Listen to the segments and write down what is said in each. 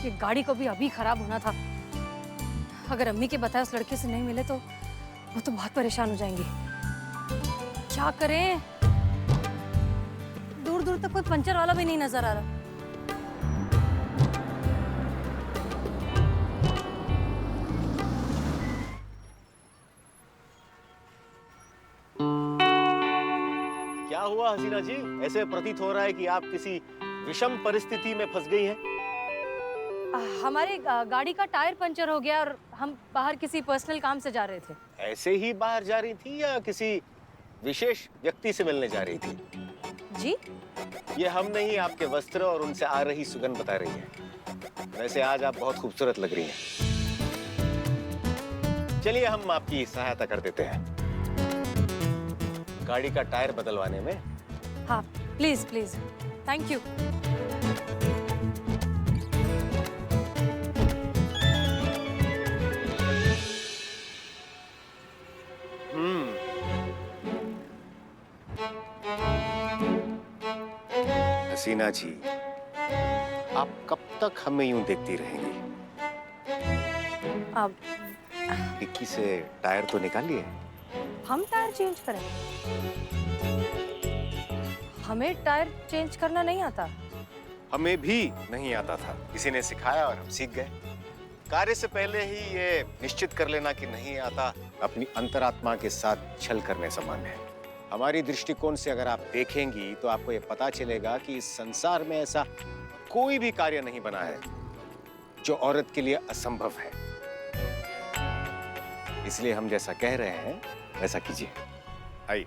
ये गाड़ी को भी अभी खराब होना था। अगर अम्मी के बताए उस लड़के से नहीं मिले तो वो तो बहुत परेशान हो जाएंगी। क्या करें? दूर दूर तक कोई पंचर वाला भी नहीं नजर आ रहा। क्या हुआ हसीना जी? ऐसे प्रतीत हो रहा है कि आप किसी विषम परिस्थिति में फंस गई हैं। हमारे गाड़ी का टायर पंचर हो गया और हम बाहर किसी पर्सनल काम से जा रहे थे। ऐसे ही बाहर जा रही थी या किसी विशेष व्यक्ति से मिलने जा रही थी? जी? ये हम नहीं, आपके वस्त्र और उनसे आ रही सुगंध बता रही है। वैसे आज आप बहुत खूबसूरत लग रही हैं। चलिए हम आपकी सहायता कर देते हैं गाड़ी का टायर बदलवाने में। हाँ प्लीज प्लीज, थैंक यू। हसीना जी, आप कब तक हमें यूं देखती रहेंगी? अब डिक्की से टायर तो निकालिए। हम टायर चेंज करें? हमें टायर चेंज करना नहीं आता। हमें भी नहीं आता था, किसी ने सिखाया और हम सीख गए। कार्य से पहले ही ये निश्चित कर लेना कि नहीं आता अपनी अंतरात्मा के साथ छल करने समान है। हमारी दृष्टिकोण से अगर आप देखेंगी तो आपको ये पता चलेगा कि इस संसार में ऐसा कोई भी कार्य नहीं बना है जो औरत के लिए असंभव है। इसलिए हम जैसा कह रहे हैं वैसा कीजिए। आइए।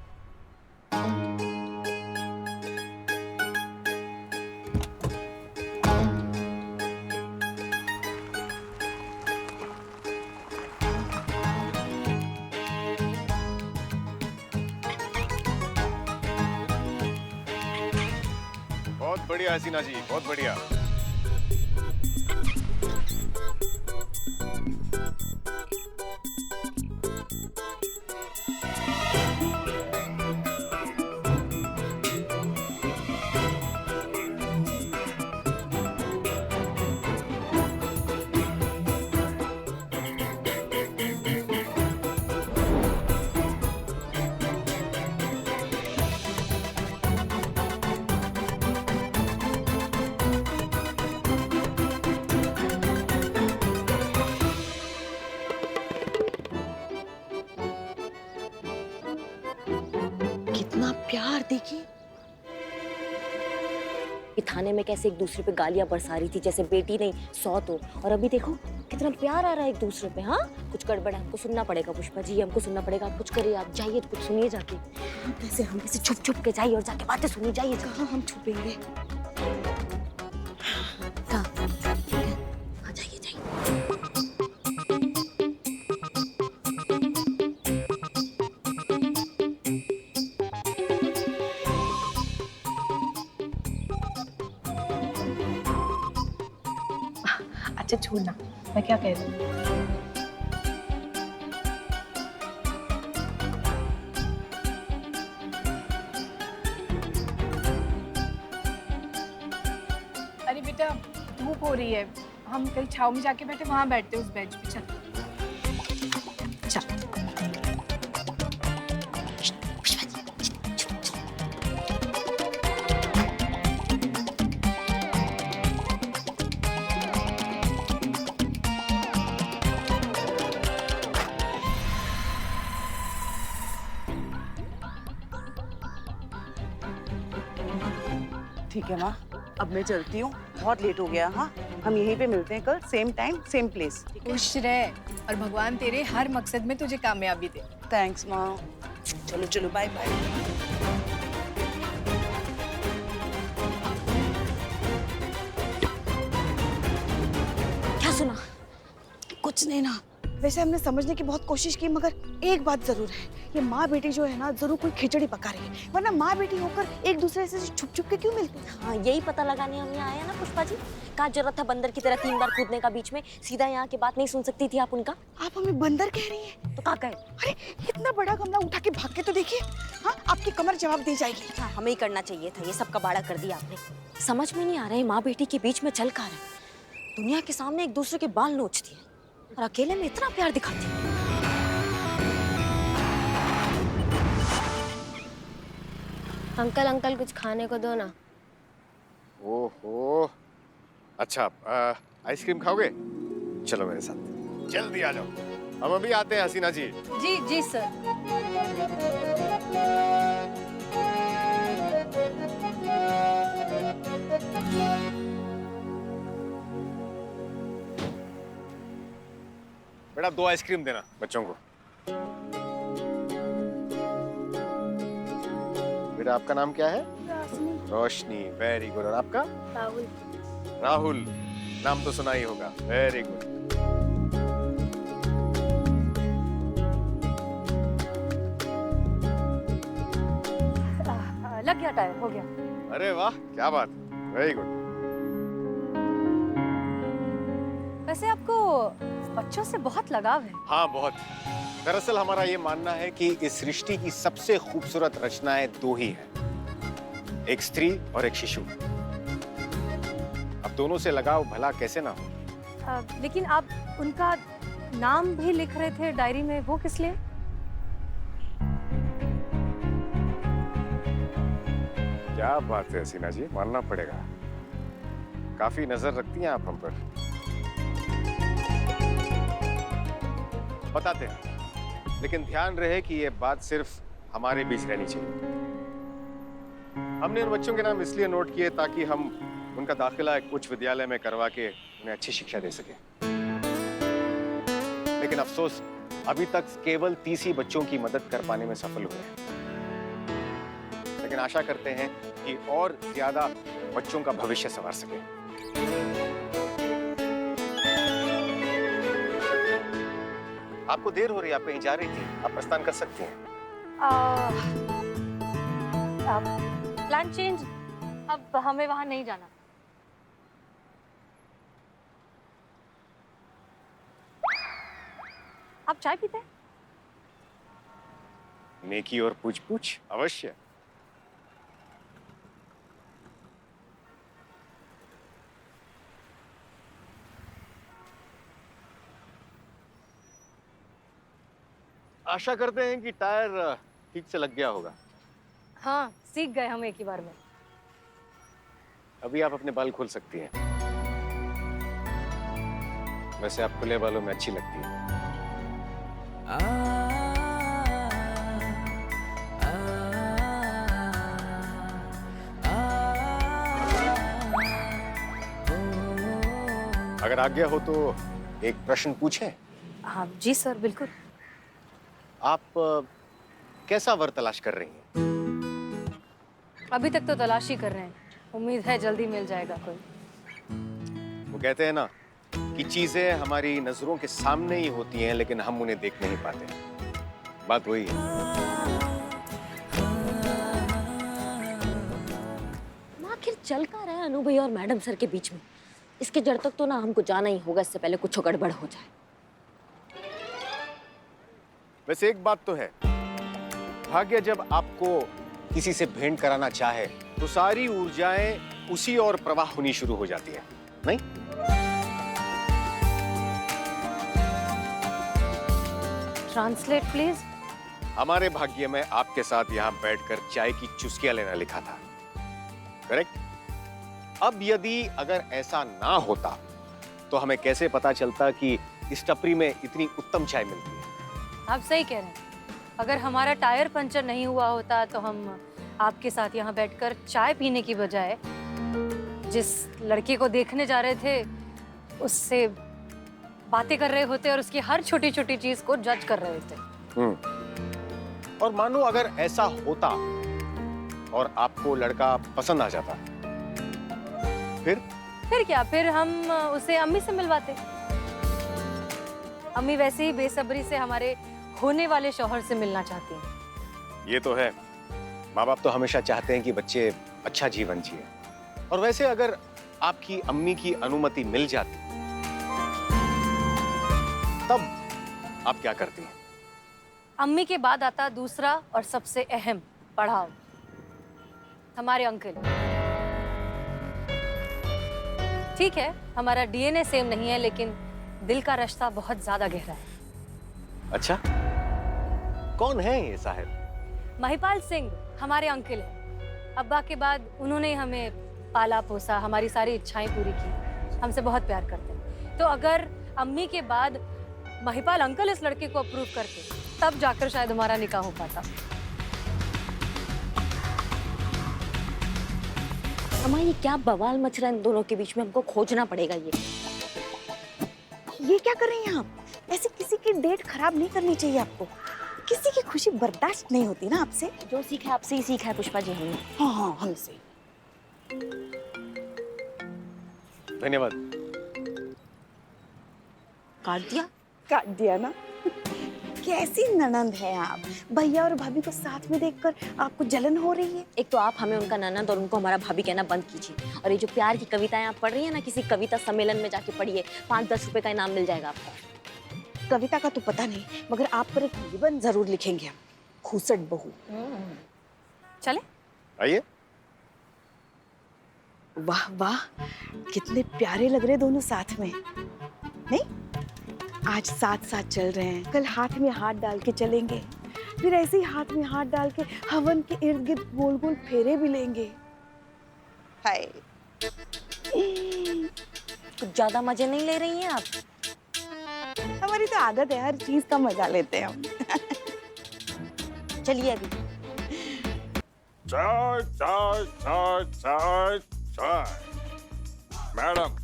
बहुत बढ़िया हसीना जी, बहुत बढ़िया। कितना प्यार देखी। थाने में कैसे एक दूसरे पे गालियां बरसा रही थी जैसे बेटी नहीं सौत हो, और अभी देखो कितना प्यार आ रहा है एक दूसरे पे। हाँ कुछ गड़बड़ है, हमको सुनना पड़ेगा पुष्पा जी, हमको सुनना पड़ेगा। आप कुछ करिए, आप जाइए तो कुछ सुनिए जाके। हम कैसे छुप छुप के जाइए और जाके बातें सुनिए, जाइए। कहाँ हम छुपेंगे? हाँ जाइए जाइए। अच्छा छोड़ना, मैं क्या कह रही हूँ। अरे बेटा धूप हो रही है, हम कहीं छाव में जाके बैठे, वहां बैठते उस बेंच पे। चल चल। ठीक है माँ, अब मैं चलती हूँ, बहुत लेट हो गया। हाँ हम यहीं पे मिलते हैं कल, सेम टाइम सेम प्लेस। खुश रह और भगवान तेरे हर मकसद में तुझे कामयाबी दे। थैंक्स माँ। चलो चलो, बाय बाय। क्या सुना? कुछ नहीं ना, वैसे हमने समझने की बहुत कोशिश की, मगर एक बात जरूर है, ये माँ बेटी जो है ना जरूर कोई खिचड़ी पका रही है, वरना माँ बेटी होकर एक दूसरे से छुप छुप के क्यों मिलती है? हाँ यही पता लगाने हम यहाँ आए हैं ना पुष्पा जी। क्या जरूरत था बंदर की तरह 3 बार कूदने का बीच में? सीधा यहाँ की बात नहीं सुन सकती थी आप उनका? आप हमें बंदर कह रही हैं? तो क्या कहे? अरे इतना बड़ा गमला उठा के भाग के तो देखिए। हाँ आपकी कमर जवाब दे जाएगी। हाँ हमें ही करना चाहिए था, ये सब कबाड़ा कर दिया आपने। समझ में नहीं आ रहा है माँ बेटी के बीच में चल का रहा है। दुनिया के सामने एक दूसरे के बाल नोचती हैं और अकेले में इतना प्यार दिखाती हैं। अंकल अंकल कुछ खाने को दो ना। ओहो, अच्छा आइसक्रीम खाओगे? चलो मेरे साथ, जल्दी आ जाओ, हम अभी आते हैं हसीना जी। जी जी सर। बेटा 2 आइसक्रीम देना बच्चों को। बेटा आपका नाम क्या है? रोशनी। Very good. और आपका? राहुल। राहुल, नाम तो सुना ही होगा। Very good. लग गया टायर, हो गया। अरे वाह, क्या बात, वेरी गुड। वैसे आपको बच्चों से बहुत लगाव है। हाँ बहुत। दरअसल हमारा ये मानना है कि इस सृष्टि की सबसे खूबसूरत रचनाएं 2 ही हैं, एक स्त्री और एक शिशु। अब दोनों से लगाव भला कैसे ना हो। लेकिन आप उनका नाम भी लिख रहे थे डायरी में, वो किस लिए? क्या बात है हसीना जी, मानना पड़ेगा, काफी नजर रखती हैं आप हम पर। बताते हैं, लेकिन ध्यान रहे कि ये बात सिर्फ हमारे बीच रहनी चाहिए। हमने उन बच्चों के नाम इसलिए नोट किए ताकि हम उनका दाखिला एक उच्च विद्यालय में करवा के उन्हें अच्छी शिक्षा दे सके। लेकिन अफसोस अभी तक केवल 30 ही बच्चों की मदद कर पाने में सफल हुए हैं। लेकिन आशा करते हैं कि और ज्यादा बच्चों का भविष्य संवार सके। आपको देर हो रही है, आप कहीं जा रही थी, आप प्रस्थान कर सकती हैं। प्लान चेंज, अब हमें वहां नहीं जाना। आप चाय पीते हैं? नेकी और पूछ पूछ अवश्य। आशा करते हैं कि टायर ठीक से लग गया होगा। हाँ, सीख गए हम एक ही बार में। अभी आप अपने बाल खोल सकती हैं। वैसे आप खुले बालों में अच्छी लगती हैं। अगर आज्ञा हो तो एक प्रश्न पूछें? हाँ जी सर, बिल्कुल। आप कैसा वर तलाश कर रही हैं? अभी तक तो तलाश ही कर रहे हैं, उम्मीद है जल्दी मिल जाएगा कोई। वो कहते हैं ना कि चीजें हमारी नजरों के सामने ही होती हैं लेकिन हम उन्हें देख नहीं पाते। बात वही है। आखिर चल का रहा है अनु भैया और मैडम सर के बीच में? इसके जड़ तक तो ना हमको जाना ही होगा, इससे पहले कुछ गड़बड़ हो जाए। वैसे एक बात तो है, भाग्य जब आपको किसी से भेंट कराना चाहे तो सारी ऊर्जाएं उसी और प्रवाह होनी शुरू हो जाती है, नहीं? Translate please. हमारे भाग्य में आपके साथ यहाँ बैठकर चाय की चुस्कियां लेना लिखा था, करेक्ट? अब यदि अगर ऐसा ना होता तो हमें कैसे पता चलता कि इस टपरी में इतनी उत्तम चाय मिलती है? आप सही कह रहे हैं। अगर हमारा टायर पंचर नहीं हुआ होता तो हम आपके साथ यहाँ बैठकर चाय पीने की बजाय जिस लड़के को देखने जा रहे थे उससे बातें कर रहे होते और उसकी हर छोटी छोटी चीज को जज कर रहे होते। और मानो अगर ऐसा होता और आपको लड़का पसंद आ जाता, फिर क्या? फिर हम उसे अम्मी से मिलवाते। अम्मी वैसे ही बेसब्री से हमारे होने वाले शौहर से मिलना चाहती हैं। ये तो है, माँ बाप तो हमेशा चाहते हैं कि बच्चे अच्छा जीवन जिए। और वैसे अगर आपकी अम्मी की अनुमति मिल जाती तब आप क्या करती हैं? अम्मी के बाद आता दूसरा और सबसे अहम पड़ाव, हमारे अंकल। ठीक है, हमारा डीएनए सेम नहीं है, लेकिन दिल का रिश्ता बहुत ज्यादा गहरा है। अच्छा, कौन है ये साहिब? महिपाल सिंह हमारे अंकल हैं। अब्बा के बाद उन्होंने हमें पाला पोसा, हमारी सारी इच्छाएं पूरी की, हमसे बहुत प्यार करते हैं। तो अगर अम्मी के बाद महिपाल अंकल इस लड़के को अप्रूव करते, तब जाकर शायद हमारा निकाह हो पाता। अम्मा ये क्या बवाल मच रहा है इन दोनों के बीच में, हमको खोजना पड़ेगा ये क्या कर रही हैं आप? ऐसे किसी की डेट खराब नहीं करनी चाहिए आपको। किसी की खुशी बर्दाश्त नहीं होती ना आपसे। जो सीखा है आपसे ही सीखा है पुष्पा जी हमने। हाँ हमसे। धन्यवाद। काट दिया ना। कैसी ननंद है आप? भैया और भाभी को साथ में देखकर आपको जलन हो रही है? एक तो आप हमें उनका ननद और उनको हमारा भाभी कहना बंद कीजिए। और ये जो प्यार की कविताएं आप पढ़ रही है ना, किसी कविता सम्मेलन में जाके पढ़िए, 5-10 रुपए का इनाम मिल जाएगा आपको। कविता का तो पता नहीं, मगर आप पर एक निबंध जरूर लिखेंगे हम। खूसट बहू। चले? आइए। वाह वाह, कितने प्यारे लग रहे दोनों साथ में। नहीं, आज साथ साथ चल रहे हैं, कल हाथ में हाथ डाल के चलेंगे, फिर ऐसे ही हाथ में हाथ डाल के हवन के इर्द गिर्द गोल गोल फेरे भी लेंगे। हाय, कुछ ज्यादा मजे नहीं ले रही हैं आप? हमारी तो आदत है, हर चीज का मजा लेते हैं हम। चलिए अभी। चाय चाय चाय चाय चाय। मैडम,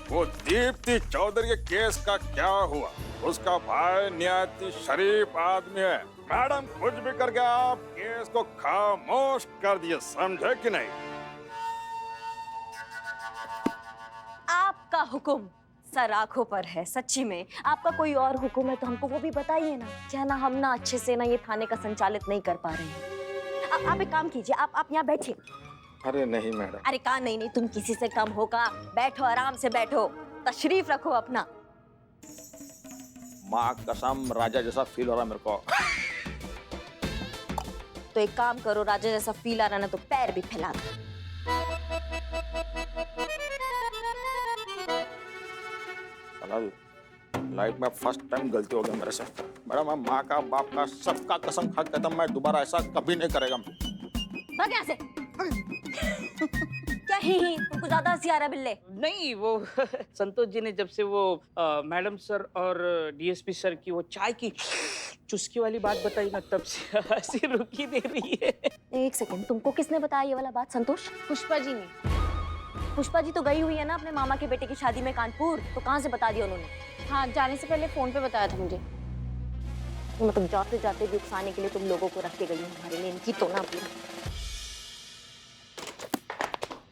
वो दीप्ति चौधरी के केस का क्या हुआ? उसका भाई निहायत शरीफ आदमी है। मैडम, कुछ भी करके आप केस को खामोश कर दिए, समझे कि नहीं? आपका हुक्म सर आंखों पर है, सच्ची में। आपका कोई और हुक्म है तो हमको वो भी बताइए ना। क्या ना हम ना अच्छे से ना ये थाने का संचालित नहीं कर पा रहे हैं। आप एक काम कीजिए, आप यहाँ बैठिए। अरे नहीं मैडम। अरे कहा नहीं नहीं, तुम किसी से कम होगा। बैठो, आराम से बैठो, तशरीफ रखो अपना। माँ कसम, राजा जैसा फील हो रहा है मेरे को। तो एक काम करो, राजा जैसा फील आ रहा ना तो पैर भी फैला दो। लाइफ में फर्स्ट टाइम गलती हो गई मेरे से। मैडम, मैं माँ का बाप का सबका कसम खा के कहता हूं, मैं दोबारा ऐसा कभी नहीं करेगा। भाग यहाँ से। क्या ही तुमको ज्यादा हंसी आ रहा है बिल्ले? नहीं, वो संतोष जी ने जब से वो मैडम सर और डीएसपी सर की वो चाय की चुस्की वाली बात बताई ना, तब से हंसी रुकी दे रही है। एक सेकंड, तुमको किसने बताया ये वाला बात संतोष? पुष्पा जी ने। पुष्पा जी तो गई हुई है ना अपने मामा के बेटे की शादी में कानपुर, तो कहाँ से बता दिया उन्होंने? हाँ, जाने से पहले फोन पे बताया था मुझे। मतलब जाते जाते भी उकसाने के लिए तुम लोगों को रख के गई हो हमारे लिए, इनकी तो ना पूरी।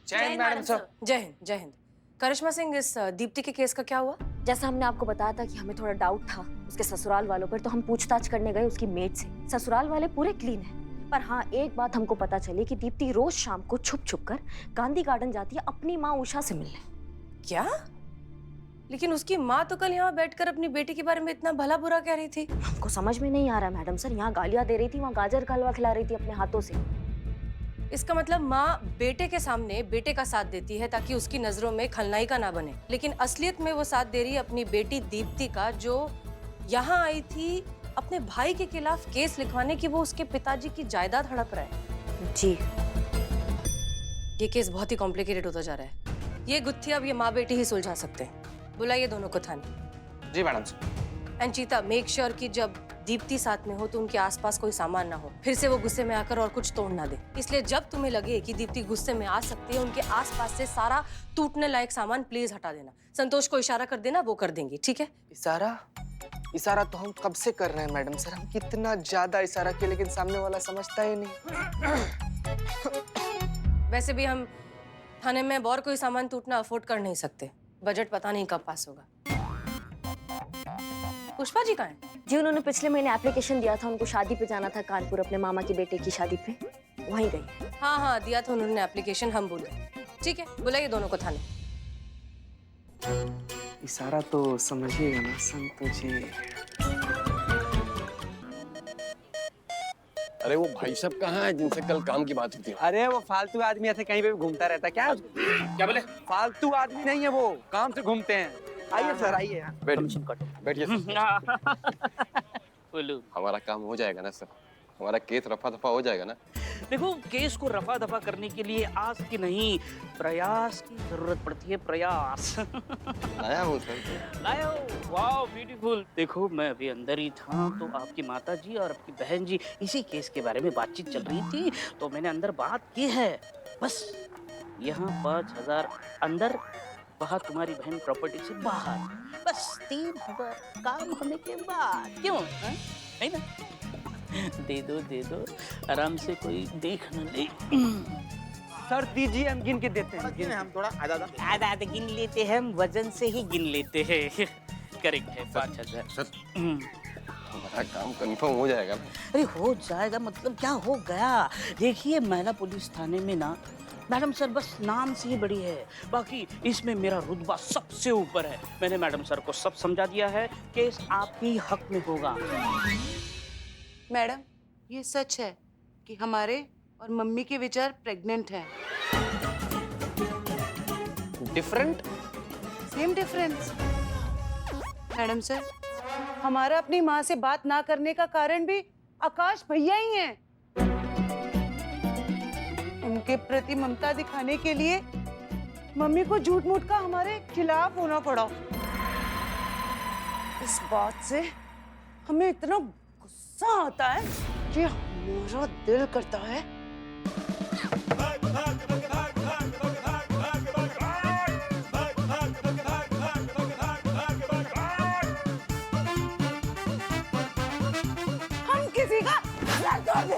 जय हिंद मैडम सर। जय हिंद, जय हिंद। करिश्मा सिंह, इस दीप्ति के केस का क्या हुआ? जैसा हमने आपको बताया था कि हमें थोड़ा डाउट था उसके ससुराल वालों पर, तो हम पूछताछ करने गए उसकी मेड से। ससुराल वाले पूरे क्लीन हैं, पर हाँ एक बात हमको पता चली कि दीप्ति रोज शाम को छुप छुप कर गांधी गार्डन जाती है अपनी माँ उषा से मिलने। क्या? लेकिन उसकी माँ तो कल यहाँ बैठकर अपनी बेटी के बारे में इतना भला बुरा कह रही थी। हमको समझ में नहीं आ रहा मैडम सर, यहाँ गालियाँ दे रही थी, वहाँ गाजर का हलवा खिला रही थी अपने हाथों से। इसका मतलब माँ बेटे के सामने बेटे का साथ देती है ताकि उसकी नजरों में खलनायिका ना बने, लेकिन असलियत में वो साथ दे रही है अपनी बेटी दीप्ति का, जो यहाँ आई थी अपने भाई के खिलाफ केस लिखवाने की वो उसके पिताजी की जायदाद हड़प रहा है। जी, ये केस बहुत ही कॉम्प्लिकेटेड होता जा रहा है। ये गुत्थी अब ये माँ बेटी ही सुलझा सकते हैं। बुलाइए दोनों को थाने। जी मैडम सर। एंड चीता, मेक श्योर कि जब दीप्ति साथ में हो तो उनके आसपास कोई सामान ना हो, फिर से वो गुस्से में आकर और कुछ तोड़ ना दे। इसलिए जब तुम्हें लगे कि दीप्ति गुस्से में आ सकती है, उनके आसपास से सारा टूटने लायक सामान प्लीज हटा देना। संतोष को इशारा कर देना, वो कर देंगी, ठीक है? इशारा तो हम कब से कर रहे हैं मैडम सर। हम कितना ज्यादा इशारा किया, लेकिन सामने वाला समझता ही नहीं। वैसे भी हम थाने में और कोई सामान टूटना अफोर्ड कर नहीं सकते। बजट पता नहीं कब पास होगा। पुष्पा जी कहाँ हैं? जी उन्होंने पिछले महीने एप्लीकेशन दिया था, उनको शादी पे जाना था कानपुर, अपने मामा के बेटे की शादी पे, वहीं गई। हाँ हाँ, दिया था उन्होंने एप्लीकेशन, हम भूल गए। ठीक है, बुलाइए दोनों को थाने। इशारा तो समझिएगा ना संतोष जी। अरे वो भाई साहब कहाँ है जिनसे कल काम की बात हुई थी? अरे वो फालतू आदमी ऐसे कहीं पे भी घूमता रहता है क्या? क्या बोले? फालतू आदमी नहीं है वो, काम से घूमते हैं। आइए सर आइए। बैठिए बैठिए सर। बोलो। हमारा काम हो जाएगा ना सर? हमारा केस रफा दफा हो जाएगा ना? देखो, केस को रफा दफा करने के लिए आस की नहीं, प्रयास की जरूरत पड़ती है। प्रयास। लाया हूँ सर। लाए हो? वाह ब्यूटीफुल। देखो, मैं अभी अंदर ही था तो आपकी माता जी और आपकी बहन जी इसी केस के बारे में बातचीत चल रही थी, तो मैंने अंदर बात की है। बस यहाँ 5,000 अंदर, वहाँ तुम्हारी बहन प्रॉपर्टी से बाहर। बस 3,000 काम होने के बाद। क्यों हा? नहीं ना? दे दो, आराम से, कोई देख न ले। सर दीजिए, हम गिन के देते हैं। हम थोड़ा आधा गिन लेते हैं, हम वजन से ही गिन लेते हैं। करेक्ट है, 5,000। सर हमारा काम कंफर्म हो जाएगा ना? अरे हो जाएगा मतलब क्या हो गया? देखिए, महिला पुलिस थाने में ना मैडम सर बस नाम से ही बड़ी है, बाकी इसमें मेरा रुतबा सबसे ऊपर है। मैंने मैडम सर को सब समझा दिया है, केस आपके ही हक में होगा। मैडम, ये सच है कि हमारे और मम्मी के विचार प्रेग्नेंट हैं। Different? Same difference. Madam sir, हमारा अपनी माँ से बात ना करने का कारण भी आकाश भैया ही हैं। उनके प्रति ममता दिखाने के लिए मम्मी को झूठ मूठ का हमारे खिलाफ होना पड़ा। इस बात से हमें इतना गुस्सा आता है कि हमारा दिल करता है हम किसी का सर तोड़ दें।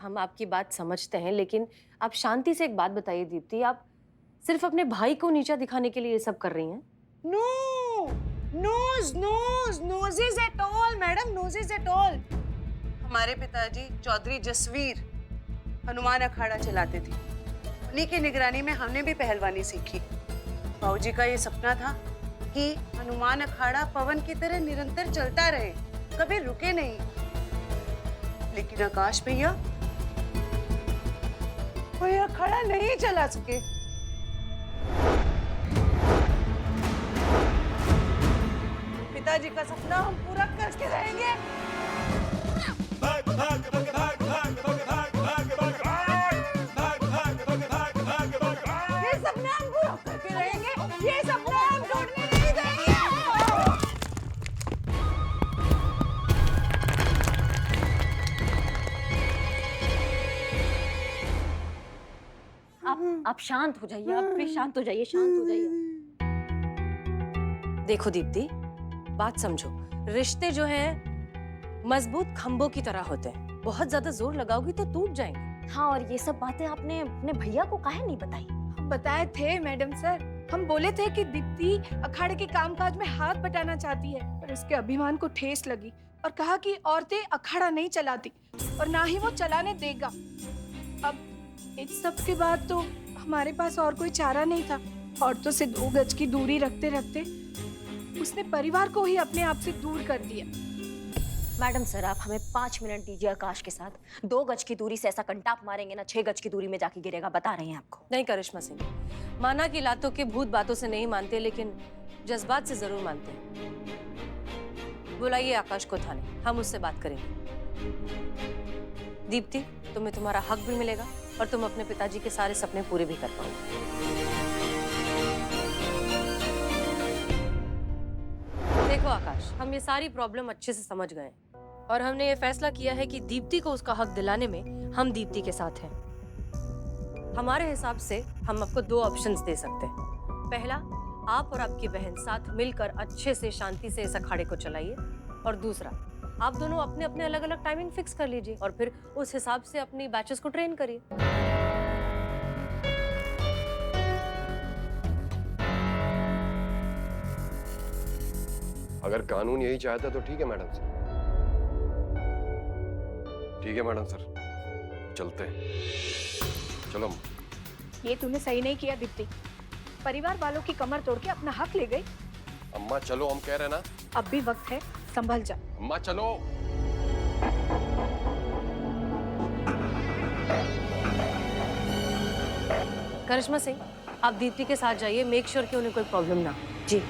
हम आपकी बात समझते हैं, लेकिन आप शांति से एक बात बताइए दीप्ति, आप सिर्फ अपने भाई को नीचा दिखाने के लिए ये सब कर रही हैं? No, noses at all, madam, noses at all। हमारे पिताजी चौधरी जसवीर हनुमान अखाड़ा चलाते थे। उन्हीं की निगरानी में हमने भी पहलवानी सीखी। बाबूजी का ये सपना था कि हनुमान अखाड़ा पवन की तरह निरंतर चलता रहे, कभी रुके नहीं। लेकिन आकाश भैया कोई अखाड़ा नहीं चला सके। पिताजी का सपना हम पूरा करके रहेंगे। ये सपना हम पूरा करके रहेंगे। ये सपना हम टूटने नहीं देंगे। आप शांत हो जाइए, आप प्लीज शांत हो जाइए, शांत हो जाइए। देखो दीप्ति, बात समझो, रिश्ते जो हैं मजबूत खंभों की तरह होते हैं, बहुत ज्यादा जोर लगाओगी तो टूट जाएंगे। हाँ, और ये सब बातें आपने अपने भैया को काहे नहीं बताई? हम बताए थे मैडम सर, हम बोले थे कि दीप्ति अखाड़े के कामकाज में हाथ बटाना चाहती है, पर उसके अभिमान को ठेस लगी और कहा कि औरतें अखाड़ा नहीं चलाती और ना ही वो चलाने देगा। अब इस सब के बाद तो हमारे पास और कोई चारा नहीं था। औरतों से 2 गज की दूरी रखते रखते उसने परिवार को ही अपने आप से दूर कर दिया। मैडम सर, आप हमें 5 मिनट दीजिए आकाश के साथ। 2 गज की दूरी से ऐसा कंटाप मारेंगे ना, 6 गज की दूरी में जाके गिरेगा, बता रहे हैं आपको। नहीं करिश्मा सिंह, माना कि लातों के भूत बातों से नहीं मानते, लेकिन जज्बात से जरूर मानते हैं। बुलाइए आकाश को थाने, हम उससे बात करेंगे। दीप्ति, तुम्हें तुम्हारा हक भी मिलेगा और तुम अपने पिताजी के सारे सपने पूरे भी कर पाओगे। देखो आकाश, हम ये सारी प्रॉब्लम अच्छे से समझ गए और हमने ये फैसला किया है कि दीप्ति को उसका हक दिलाने में हम दीप्ति के साथ हैं। हमारे हिसाब से हम आपको 2 ऑप्शंस दे सकते हैं। पहला, आप और आपकी बहन साथ मिलकर अच्छे से शांति से इस अखाड़े को चलाइए, और दूसरा, आप दोनों अपने अपने अलग अलग टाइमिंग फिक्स कर लीजिए और फिर उस हिसाब से अपनी बैचेस को ट्रेन करिए। अगर कानून यही चाहता तो ठीक है मैडम सर। ठीक है मैडम सर, चलते हैं। चलो। ये तूने सही नहीं किया दीप्ति, परिवार वालों की कमर तोड़ के अपना हक ले गई। अम्मा चलो, हम कह रहे हैं ना। अब भी वक्त है, संभल जा। अम्मा चलो। करिश्मा सिंह, आप दीप्ति के साथ जाइए, मेक श्योर कि उन्हें कोई प्रॉब्लम ना हो। जी